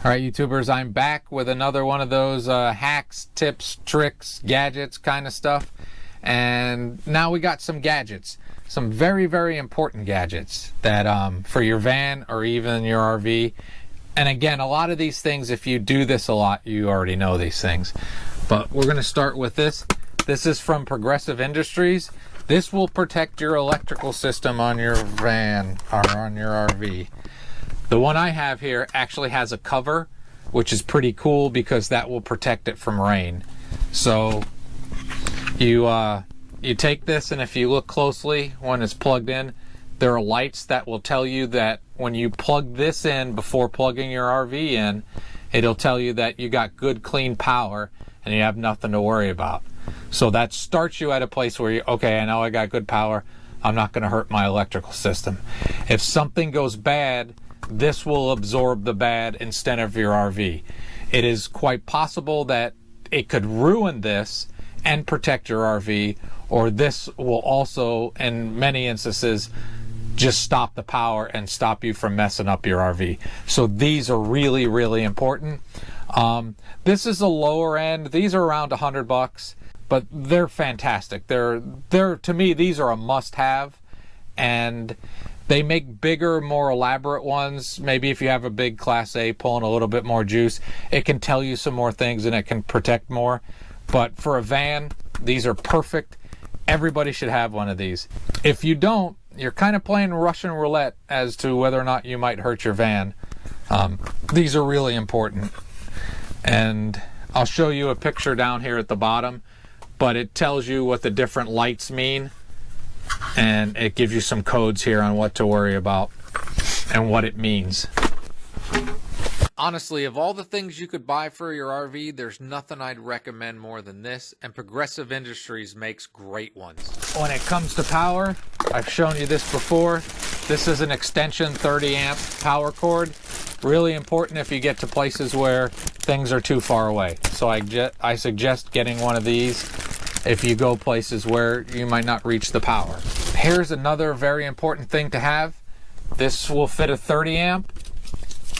All right, YouTubers, I'm back with another one of those hacks, tips, tricks, gadgets kind of stuff. And now we got some gadgets, some very, very important gadgets that for your van or even your RV. And again, a lot of these things, if you do this a lot, you already know these things. But we're going to start with this. This is from Progressive Industries. This will protect your electrical system on your van or on your RV. The one I have here actually has a cover, which is pretty cool because that will protect it from rain. So you take this, and if you look closely when it's plugged in, there are lights that will tell you that when you plug this in before plugging your RV in, it'll tell you that you got good clean power and you have nothing to worry about. So that starts you at a place where okay, I know I got good power, I'm not going to hurt my electrical system. If something goes bad, this will absorb the bad instead of your RV. It is quite possible that it could ruin this and protect your RV, or this will also, in many instances, just stop the power and stop you from messing up your RV. So these are really, really important. This is a lower end. These are around $100, but they're fantastic. They're to me, these are a must-have, and they make bigger, more elaborate ones. Maybe if you have a big Class A pulling a little bit more juice, it can tell you some more things and it can protect more. But for a van, these are perfect. Everybody should have one of these. If you don't, you're kind of playing Russian roulette as to whether or not you might hurt your van. These are really important. And I'll show you a picture down here at the bottom, but it tells you what the different lights mean. And it gives you some codes here on what to worry about and what it means. Honestly, of all the things you could buy for your RV, there's nothing I'd recommend more than this, and Progressive Industries makes great ones. When it comes to power, I've shown you this before. This is an extension 30 amp power cord. Really important if you get to places where things are too far away. So I suggest getting one of these if you go places where you might not reach the power. Here's another very important thing to have. This will fit a 30 amp,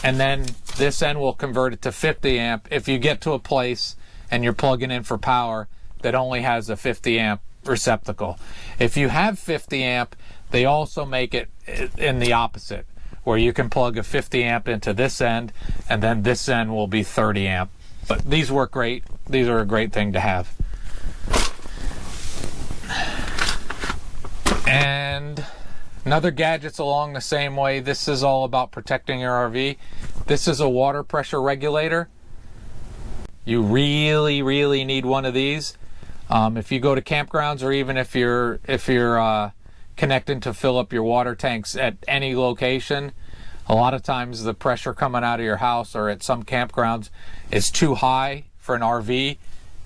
and then this end will convert it to 50 amp if you get to a place and you're plugging in for power that only has a 50 amp receptacle. If you have 50 amp, they also make it in the opposite, where you can plug a 50 amp into this end, and then this end will be 30 amp. But these work great. These are a great thing to have. And another gadget's along the same way. This is all about protecting your RV. This is a water pressure regulator. You really, really need one of these. If you go to campgrounds, or even if you're connecting to fill up your water tanks at any location, a lot of times the pressure coming out of your house or at some campgrounds is too high for an RV,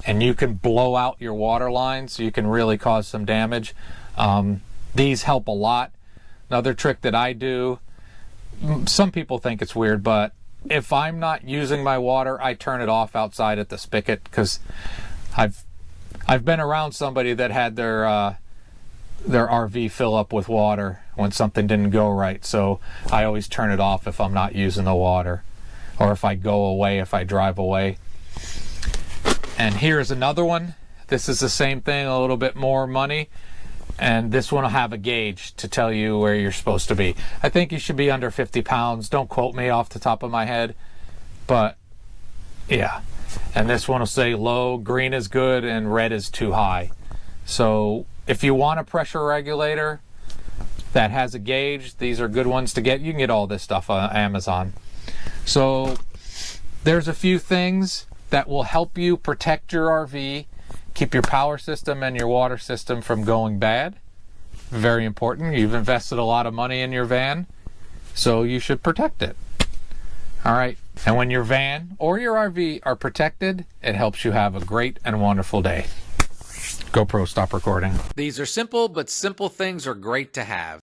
and you can blow out your water lines. So you can really cause some damage. These help a lot. Another trick that I do, some people think it's weird, but if I'm not using my water, I turn it off outside at the spigot, because I've been around somebody that had their RV fill up with water when something didn't go right. So I always turn it off if I'm not using the water, or if I go away, if I drive away. And here's another one. This is the same thing, a little bit more money. And this one will have a gauge to tell you where you're supposed to be. I think you should be under 50 pounds. Don't quote me off the top of my head. But, yeah. And this one will say low, green is good, and red is too high. So if you want a pressure regulator that has a gauge, these are good ones to get. You can get all this stuff on Amazon. So there's a few things that will help you protect your RV, keep your power system and your water system from going bad. Very important. You've invested a lot of money in your van, so you should protect it. All right. And when your van or your RV are protected, it helps you have a great and wonderful day. GoPro, stop recording. These are simple, but simple things are great to have.